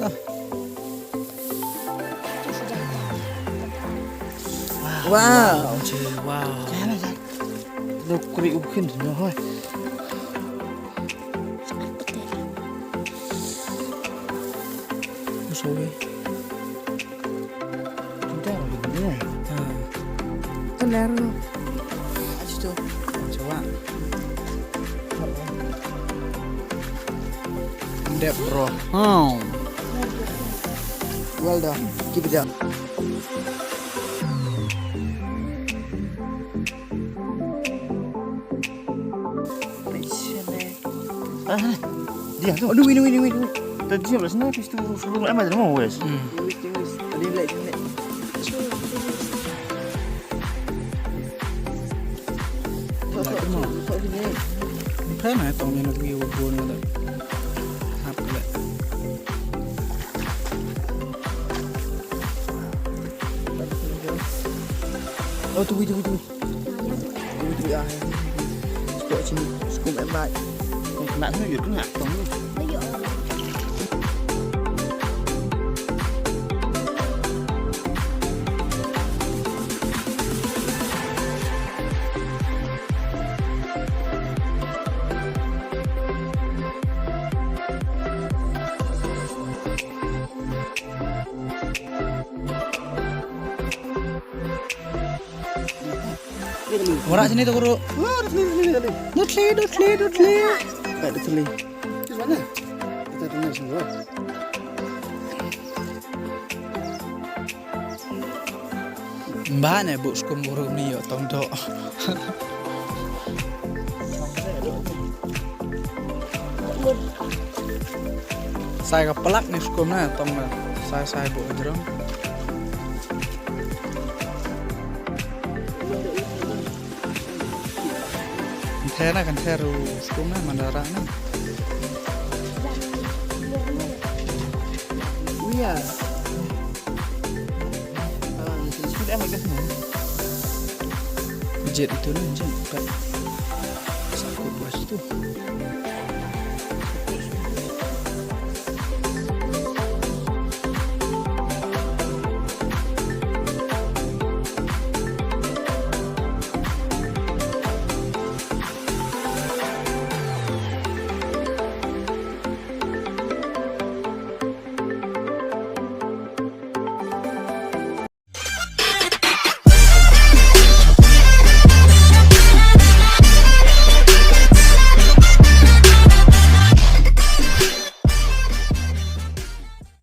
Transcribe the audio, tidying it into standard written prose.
lah. Wow. Wow. Jangan lah. Lo kurik ukin tu hoi. Sorry. Tidak begini. Tenar tu. Aja tu. Coba. Dep bro. Well done. Keep it up. Dia tu. Aduh, ini. Tadi siapa sana? Habis tu suruh amat dah mau wes. Tadi like ni. Thấy mà tông như nó view buồn rồi. Hấp lại. Oh tunggu. Tunggu ah. Sekejap sini. Skum em lại. Nak tu juga nak tong tu. Warak sini tu guru. Wah, sini. Dutli. Tak ada teli. Di mana? Kita dengar semua. Mbak ni buk skum guru ni yo Tongdoh. Saya kepelak ni skum na tong na. Saya buk jerong. Thế là cần theo rồi cũng là mà đỡ nữa. Ui à. Sudah ambil gas ni. Jet itu nih jet. Sakut bos tu.